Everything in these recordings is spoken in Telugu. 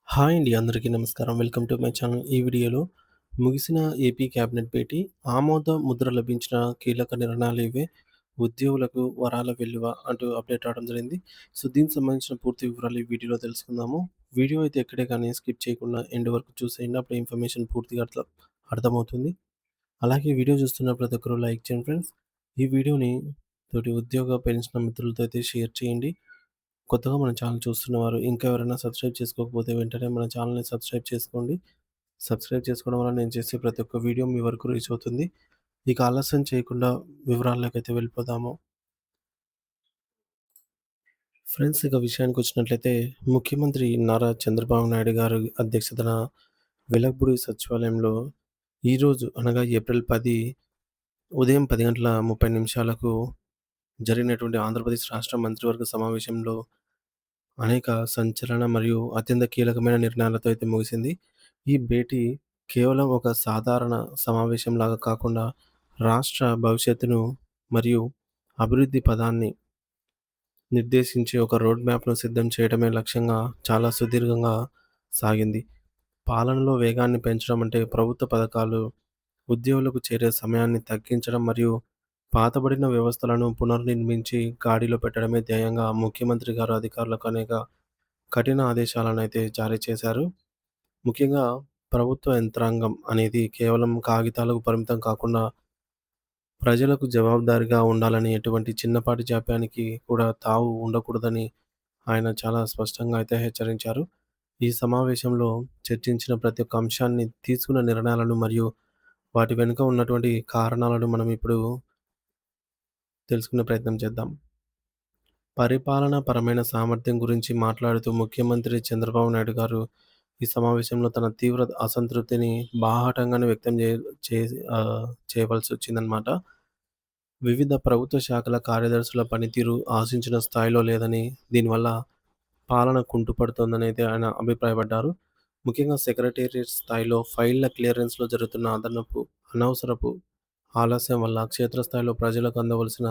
హాయ్ అండి. అందరికీ నమస్కారం. Welcome to my channel. ఈ వీడియోలో ముగిసిన ఏపీ క్యాబినెట్ భేటీ, ఆమోద ముద్ర లభించిన కీలక నిర్ణయాలివే, ఉద్యోగులకు వరాల వెల్లువ అంటూ అప్డేట్ రావడం జరిగింది. సో, దీనికి సంబంధించిన పూర్తి వివరాలు ఈ వీడియోలో తెలుసుకుందాము. వీడియో అయితే ఎక్కడే కానీ స్కిప్ చేయకుండా ఎండ్ వరకు చూసేయండి. అప్పుడు ఇన్ఫర్మేషన్ పూర్తిగా అర్థమవుతుంది. అలాగే వీడియో చూస్తున్న ప్రతి ఒక్కరు లైక్ చేయండి ఫ్రెండ్స్. ఈ వీడియోని తోటి ఉద్యోగ, పెన్షనర్ మిత్రులతో అయితే షేర్ చేయండి. కొత్తగా మన ఛానల్ చూస్తున్నవారు ఇంకా ఎవరైనా సబ్స్క్రైబ్ చేసుకోకపోతే వెంటనే మన ఛానల్‌ని సబ్స్క్రైబ్ చేసుకోండి. సబ్స్క్రైబ్ చేసుకోవడం వల్ల నేను చేసే ప్రతి ఒక్క వీడియో మీ వరకు రీచ్ అవుతుంది. ఇక ఆలస్యం చేయకుండా వివరాల్లోకైతే వెళ్ళిపోదాము. ఫ్రెండ్స్, ఇక విషయానికొచ్చినట్లయితే ముఖ్యమంత్రి నారా చంద్రబాబు నాయుడు గారి అధ్యక్షతన వెలగపూడి సచివాలయంలో ఈరోజు అనగా ఏప్రిల్ 10 ఉదయం 10:30 జరిగినటువంటి ఆంధ్రప్రదేశ్ రాష్ట్ర మంత్రివర్గ సమావేశంలో అనేక సంచలన మరియు అత్యంత కీలకమైన నిర్ణయాలతో అయితే ముగిసింది. ఈ భేటీ కేవలం ఒక సాధారణ సమావేశంలాగా కాకుండా రాష్ట్ర భవిష్యత్తును మరియు అభివృద్ధి పదాన్ని నిర్దేశించే ఒక రోడ్ మ్యాప్‌ను సిద్ధం చేయడమే లక్ష్యంగా చాలా సుదీర్ఘంగా సాగింది. పాలనలో వేగాన్ని పెంచడం అంటే ప్రభుత్వ పథకాలు ఉద్యోగులకు చేరే సమయాన్ని తగ్గించడం మరియు పాతబడిన వ్యవస్థలను పునర్నిర్మించి గాడిలో పెట్టడమే ధ్యేయంగా ముఖ్యమంత్రి గారు అధికారులకు అనేక కఠిన ఆదేశాలనైతే జారీ చేశారు. ముఖ్యంగా ప్రభుత్వ యంత్రాంగం అనేది కేవలం కాగితాలకు పరిమితం కాకుండా ప్రజలకు జవాబుదారీగా ఉండాలని, ఎటువంటి చిన్నపాటి జాప్యానికి కూడా తావు ఉండకూడదని ఆయన చాలా స్పష్టంగా అయితే హెచ్చరించారు. ఈ సమావేశంలో చర్చించిన ప్రతి ఒక్క అంశాన్ని, తీసుకున్న నిర్ణయాలను మరియు వాటి వెనుక ఉన్నటువంటి కారణాలను మనం ఇప్పుడు తెలుసుకునే ప్రయత్నం చేద్దాం. పరిపాలనా పరమైన సామర్థ్యం గురించి మాట్లాడుతూ ముఖ్యమంత్రి చంద్రబాబు నాయుడు గారు ఈ సమావేశంలో తన తీవ్ర అసంతృప్తిని బాహాటంగానే వ్యక్తం చేయవలసొచ్చిందనమాట. వివిధ ప్రభుత్వ శాఖల కార్యదర్శుల పనితీరు ఆశించిన స్థాయిలో లేదని, దీనివల్ల పాలన కుంటుపడుతోందనైతే ఆయన అభిప్రాయపడ్డారు. ముఖ్యంగా సెక్రటేరియట్ స్థాయిలో ఫైళ్ల క్లియరెన్స్‌లో జరుగుతున్న అనవసరపు ఆలస్యం వల్ల క్షేత్రస్థాయిలో ప్రజలకు అందవలసిన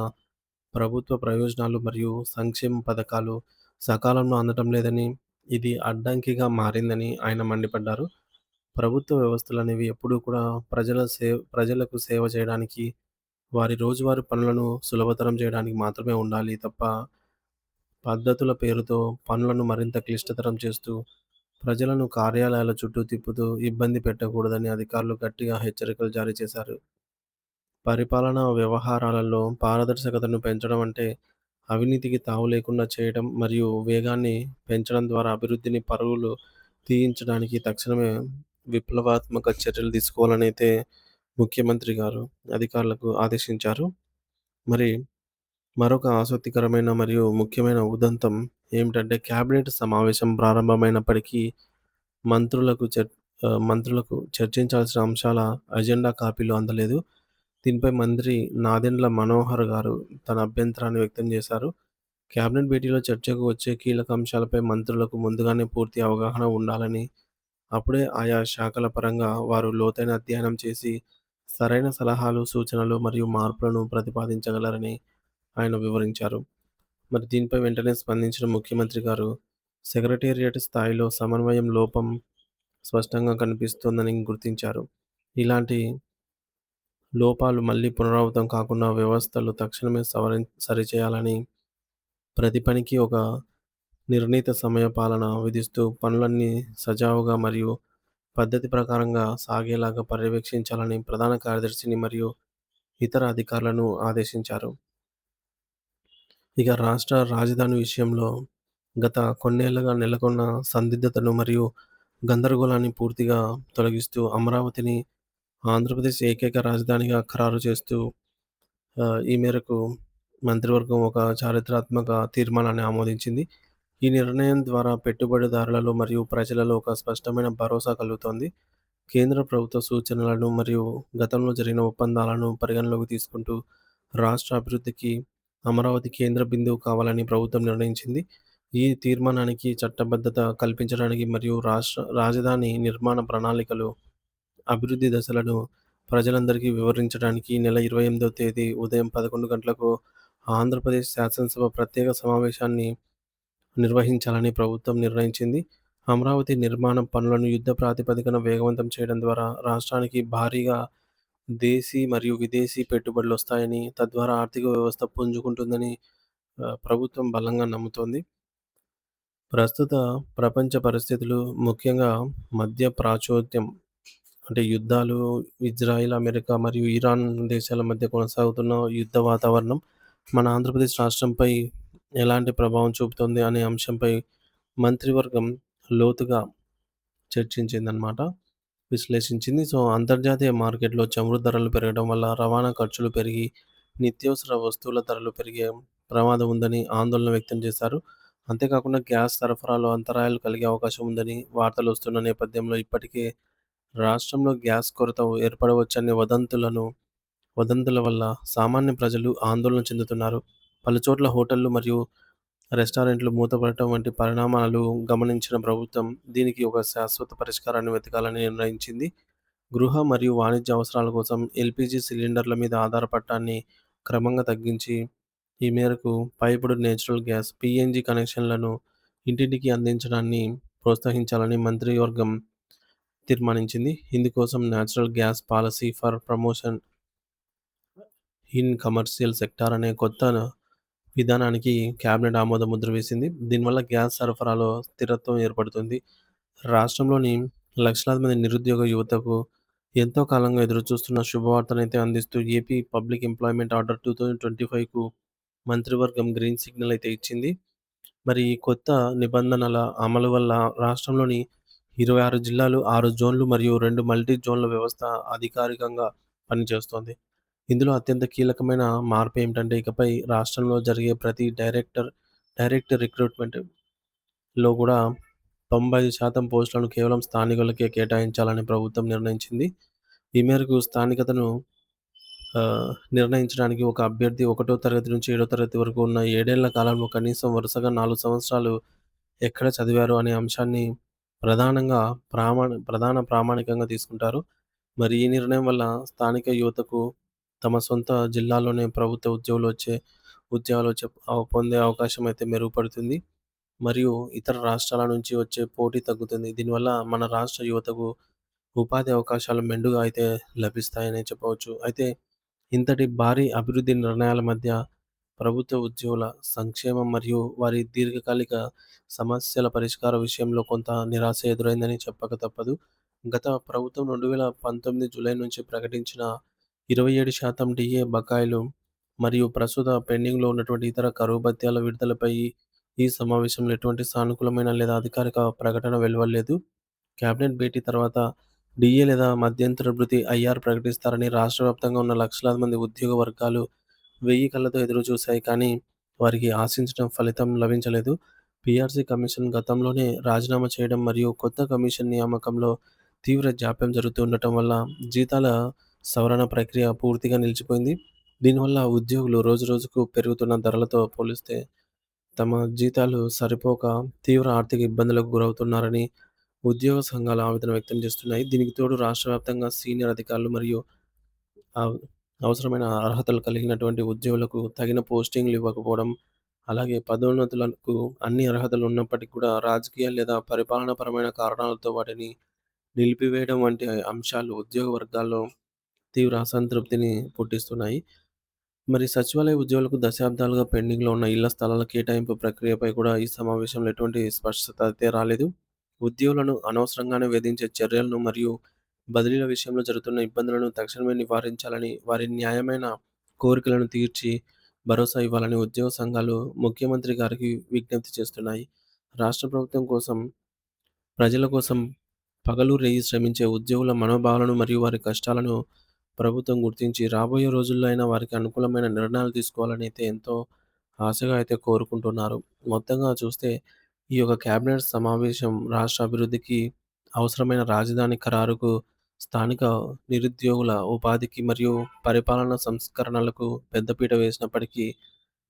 ప్రభుత్వ ప్రయోజనాలు మరియు సంక్షేమ పథకాలు సకాలంలో అందటం లేదని, ఇది అడ్డంకిగా మారిందని ఆయన మండిపడ్డారు. ప్రభుత్వ వ్యవస్థలనేవి ఎప్పుడూ కూడా ప్రజలకు సేవ చేయడానికి, వారి రోజువారీ పనులను సులభతరం చేయడానికి మాత్రమే ఉండాలి తప్ప, పద్ధతుల పేరుతో పనులను మరింత క్లిష్టతరం చేస్తూ, ప్రజలను కార్యాలయాల చుట్టూ తిప్పుతూ ఇబ్బంది పెట్టకూడదని అధికారులు గట్టిగా హెచ్చరికలు జారీ చేశారు. పరిపాలనా వ్యవహారాలలో పారదర్శకతను పెంచడం అంటే, అవినీతికి తావు లేకుండా చేయడం మరియు వేగాన్ని పెంచడం ద్వారా అభివృద్ధిని పరుగులు తీయించడానికి తక్షణమే విప్లవాత్మక చర్యలు తీసుకోవాలనైతే ముఖ్యమంత్రి గారు అధికారులకు ఆదేశించారు. మరి మరొక ఆసక్తికరమైన మరియు ముఖ్యమైన ఉదంతం ఏమిటంటే, కేబినెట్ సమావేశం ప్రారంభమైనప్పటికీ మంత్రులకు చర్చించాల్సిన అంశాల అజెండా కాపీలు అందలేదు. దీనిపై మంత్రి నాదెండ్ల మనోహర్ గారు తన అభ్యంతరాన్ని వ్యక్తం చేశారు. కేబినెట్ భేటీలో చర్చకు వచ్చే కీలక అంశాలపై మంత్రులకు ముందుగానే పూర్తి అవగాహన ఉండాలని, అప్పుడే ఆయా శాఖల పరంగా వారు లోతైన అధ్యయనం చేసి సరైన సలహాలు, సూచనలు మరియు మార్పులను ప్రతిపాదించగలరని ఆయన వివరించారు. మరి దీనిపై వెంటనే స్పందించిన ముఖ్యమంత్రి గారు, సెక్రటేరియట్ స్థాయిలో సమన్వయం లోపం స్పష్టంగా కనిపిస్తోందని గుర్తించారు. ఇలాంటి లోపాలు మళ్ళీ పునరావృతం కాకుండా వ్యవస్థలు తక్షణమే సరిచేయాలని, ప్రతి పనికి ఒక నిర్ణీత సమయ పాలన విధిస్తూ పనులన్నీ సజావుగా మరియు పద్ధతి ప్రకారంగా సాగేలాగా పర్యవేక్షించాలని ప్రధాన కార్యదర్శిని మరియు ఇతర అధికారులను ఆదేశించారు. ఇక రాష్ట్ర రాజధాని విషయంలో గత కొన్నేళ్లుగా నెలకొన్న సందిగ్ధతను మరియు గందరగోళాన్ని పూర్తిగా తొలగిస్తూ అమరావతిని ఆంధ్రప్రదేశ్ ఏకైక రాజధానిగా ఖరారు చేస్తూ ఈ మేరకు మంత్రివర్గం ఒక చారిత్రాత్మక తీర్మానాన్ని ఆమోదించింది. ఈ నిర్ణయం ద్వారా పెట్టుబడిదారులలో మరియు ప్రజలలో ఒక స్పష్టమైన భరోసా కలుగుతోంది. కేంద్ర ప్రభుత్వ సూచనలను మరియు గతంలో జరిగిన ఒప్పందాలను పరిగణలోకి తీసుకుంటూ రాష్ట్ర అభివృద్ధికి అమరావతి కేంద్ర బిందువు కావాలని ప్రభుత్వం నిర్ణయించింది. ఈ తీర్మానానికి చట్టబద్ధత కల్పించడానికి మరియు రాజధాని నిర్మాణ ప్రణాళికలు, అభివృద్ధి దశలను ప్రజలందరికీ వివరించడానికి ఈ నెల 28వ తేదీ ఉదయం 11 గంటలకు ఆంధ్రప్రదేశ్ శాసనసభ ప్రత్యేక సమావేశాన్ని నిర్వహించాలని ప్రభుత్వం నిర్ణయించింది. అమరావతి నిర్మాణం పనులను యుద్ధ ప్రాతిపదికన వేగవంతం చేయడం ద్వారా రాష్ట్రానికి భారీగా దేశీ మరియు విదేశీ పెట్టుబడులొస్తాయని, తద్వారా ఆర్థిక వ్యవస్థ పుంజుకుంటుందని ప్రభుత్వం బలంగా నమ్ముతోంది. ప్రస్తుత ప్రపంచ పరిస్థితులు, ముఖ్యంగా మధ్య ప్రాచుత్యం అంటే యుద్ధాలు, ఇజ్రాయిల్, అమెరికా మరియు ఇరాన్ దేశాల మధ్య కొనసాగుతున్న యుద్ధ వాతావరణం మన ఆంధ్రప్రదేశ్ రాష్ట్రంపై ఎలాంటి ప్రభావం చూపుతుంది అనే అంశంపై మంత్రివర్గం లోతుగా చర్చించిందనమాట. విశ్లేషించింది. సో, అంతర్జాతీయ మార్కెట్‌లో చమురు ధరలు పెరగడం వల్ల రవాణా ఖర్చులు పెరిగి, నిత్యావసర వస్తువుల ధరలు పెరిగే ప్రమాదం ఉందని ఆందోళన వ్యక్తం చేశారు. అంతేకాకుండా గ్యాస్ సరఫరాలో అంతరాయాలు కలిగే అవకాశం ఉందని వార్తలొస్తున్న నేపథ్యంలో ఇప్పటికే రాష్ట్రంలో గ్యాస్ కొరత ఏర్పడవచ్చనే వదంతుల వల్ల సామాన్య ప్రజలు ఆందోళన చెందుతున్నారు. పలుచోట్ల హోటళ్లు మరియు రెస్టారెంట్లు మూతపడటం వంటి పరిణామాలు గమనించిన ప్రభుత్వం దీనికి ఒక శాశ్వత పరిష్కారాన్ని వెతకాలని నిర్ణయించింది. గృహ మరియు వాణిజ్య అవసరాల కోసం ఎల్‌పీజీ సిలిండర్ల మీద ఆధారపడటాన్ని క్రమంగా తగ్గించి, ఈ మేరకు పైపుడు నేచురల్ గ్యాస్ (పీఎన్‌జీ) కనెక్షన్లను ఇంటింటికి అందించడాన్ని ప్రోత్సహించాలని మంత్రివర్గం తీర్మానించింది. ఇందుకోసం natural gas policy for promotion in commercial sector అనే కొత్త విధానానికి కేబినెట్ ఆమోద ముద్ర వేసింది. దీనివల్ల గ్యాస్ సరఫరాలో స్థిరత్వం ఏర్పడుతుంది. రాష్ట్రంలోని లక్షలాది మంది నిరుద్యోగ యువతకు ఎంతో కాలంగా ఎదురుచూస్తున్న శుభవార్తనైతే అందిస్తూ ఏపీ పబ్లిక్ ఎంప్లాయ్‌మెంట్ ఆర్డర్ 2025కు మంత్రివర్గం గ్రీన్ సిగ్నల్ అయితే ఇచ్చింది. మరి ఈ కొత్త నిబంధనల అమలు వల్ల రాష్ట్రంలోని 26 జిల్లాలు, 6 జోన్లు మరియు 2 మల్టీ జోన్ల వ్యవస్థ అధికారికంగా పనిచేస్తోంది. ఇందులో అత్యంత కీలకమైన మార్పు ఏమిటంటే, ఇకపై రాష్ట్రంలో జరిగే ప్రతి డైరెక్ట్ రిక్రూట్‌మెంట్‌లో కూడా 95% పోస్టులను కేవలం స్థానికులకే కేటాయించాలని ప్రభుత్వం నిర్ణయించింది. ఈ మేరకు స్థానికతను నిర్ణయించడానికి ఒక అభ్యర్థి ఒకటో తరగతి నుంచి ఏడో తరగతి వరకు ఉన్న 7 ఏళ్ల కాలంలో కనీసం వరుసగా 4 సంవత్సరాలు ఎక్కడ చదివారు అనే అంశాన్ని ప్రధానంగా ప్రధాన ప్రామాణికంగా తీసుకుంటారు. మరి ఈ నిర్ణయం వల్ల స్థానిక యువతకు తమ సొంత జిల్లాలోనే ప్రభుత్వ ఉద్యోగాలు పొందే అవకాశం అయితే మెరుగుపడుతుంది. మరియు ఇతర రాష్ట్రాల నుంచి వచ్చే పోటీ తగ్గుతుంది. దీనివల్ల మన రాష్ట్ర యువతకు ఉపాధి అవకాశాలు మెండుగా అయితే లభిస్తాయనే చెప్పవచ్చు. అయితే ఇంతటి భారీ అభివృద్ధి నిర్ణయాల మధ్య ప్రభుత్వ ఉద్యోగుల సంక్షేమం మరియు వారి దీర్ఘకాలిక సమస్యల పరిష్కార విషయంలో కొంత నిరాశ ఎదురైందని చెప్పక తప్పదు. గత ప్రభుత్వం 2019 జూలై నుంచి ప్రకటించిన 27% డీఏ బకాయిలు మరియు ప్రస్తుత పెండింగ్‌లో ఉన్నటువంటి ఇతర కరువు భత్యాల విడుదలపై ఈ సమావేశంలో ఎటువంటి సానుకూలమైన లేదా అధికారిక ప్రకటన వెలువడలేదు. కేబినెట్ భేటీ తర్వాత డీఏ లేదా మధ్యంతర భృతి ఐఆర్ ప్రకటిస్తారని రాష్ట్ర వ్యాప్తంగా ఉన్న లక్షలాది మంది ఉద్యోగ వర్గాలు వెయ్యి కళ్ళతో ఎదురుచూశాయి. కానీ వారికి ఆశించిన ఫలితం లభించలేదు. పీఆర్సీ కమిషన్ గతంలోనే రాజీనామా చేయడం మరియు కొత్త కమిషన్ నియామకంలో తీవ్ర జాప్యం జరుగుతూ ఉండటం వల్ల జీతాల సవరణ ప్రక్రియ పూర్తిగా నిలిచిపోయింది. దీనివల్ల ఉద్యోగులు రోజురోజుకు పెరుగుతున్న ధరలతో పోలిస్తే తమ జీతాలు సరిపోక తీవ్ర ఆర్థిక ఇబ్బందులకు గురవుతున్నారని ఉద్యోగ సంఘాలు ఆవేదన వ్యక్తం చేస్తున్నాయి. దీనికి తోడు రాష్ట్ర వ్యాప్తంగా సీనియర్ అధికారులు మరియు అవ్ అవసరమైన అర్హతలు కలిగినటువంటి ఉద్యోగులకు తగిన పోస్టింగ్‌లు ఇవ్వకపోవడం, అలాగే పదోన్నతులకు అన్ని అర్హతలు ఉన్నప్పటికీ కూడా రాజకీయ లేదా పరిపాలనాపరమైన కారణాలతో వాటిని నిలిపివేయడం వంటి అంశాలు ఉద్యోగ వర్గాల్లో తీవ్ర అసంతృప్తిని పుట్టిస్తున్నాయి. మరి సచివాలయ ఉద్యోగులకు దశాబ్దాలుగా పెండింగ్‌లో ఉన్న ఇళ్ల స్థలాల కేటాయింపు ప్రక్రియపై కూడా ఈ సమావేశంలో ఎటువంటి స్పష్టత అయితే రాలేదు. ఉద్యోగులను అనవసరంగానే వేధించే చర్యలను మరియు బదిలీల విషయంలో జరుగుతున్న ఇబ్బందులను తక్షణమే నివారించాలని, వారి న్యాయమైన కోరికలను తీర్చి భరోసా ఇవ్వాలని ఉద్యోగ సంఘాలు ముఖ్యమంత్రి గారికి విజ్ఞప్తి చేస్తున్నాయి. రాష్ట్ర ప్రభుత్వం కోసం, ప్రజల కోసం పగలు రేయి శ్రమించే ఉద్యోగుల మనోభావాలను మరియు వారి కష్టాలను ప్రభుత్వం గుర్తించి రాబోయే రోజుల్లో అయినా వారికి అనుకూలమైన నిర్ణయాలు తీసుకోవాలని అయితే ఎంతో ఆశగా అయితే కోరుకుంటున్నారు. మొత్తంగా చూస్తే ఈ యొక్క కేబినెట్ సమావేశం రాష్ట్ర అభివృద్ధికి, అవసరమైన రాజధాని ఖరారుకు, స్థానిక నిరుద్యోగుల ఉపాధికి మరియు పరిపాలనా సంస్కరణలకు పెద్దపీట వేసినప్పటికీ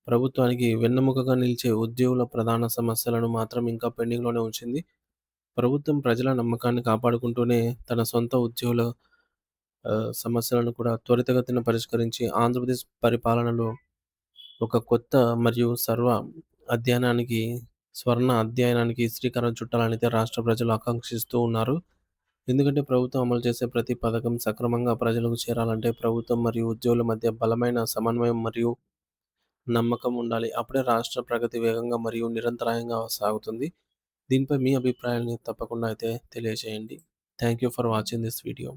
ప్రభుత్వానికి వెన్నెముకగా నిలిచే ఉద్యోగుల ప్రధాన సమస్యలను మాత్రం ఇంకా పెండింగ్‌లోనే ఉంచింది. ప్రభుత్వం ప్రజల నమ్మకాన్ని కాపాడుకుంటూనే తన సొంత ఉద్యోగుల సమస్యలను కూడా త్వరితగతిన పరిష్కరించి ఆంధ్రప్రదేశ్ పరిపాలనలో ఒక కొత్త మరియు అధ్యాయానికి స్వర్ణ అధ్యయనానికి శ్రీకారం చుట్టాలనైతే రాష్ట్ర ప్రజలు ఆకాంక్షిస్తూ ఉన్నారు. ఎందుకంటే ప్రభుత్వం అమలు చేసే ప్రతి పథకం సక్రమంగా ప్రజలకు చేరాలంటే ప్రభుత్వం మరియు ఉద్యోగుల మధ్య బలమైన సమన్వయం మరియు నమ్మకం ఉండాలి. అప్పుడే రాష్ట్ర ప్రగతి వేగంగా మరియు నిరంతరాయంగా సాగుతుంది. దీనిపై మీ అభిప్రాయాన్ని తప్పకుండా అయితే తెలియజేయండి. Thank you for watching this video.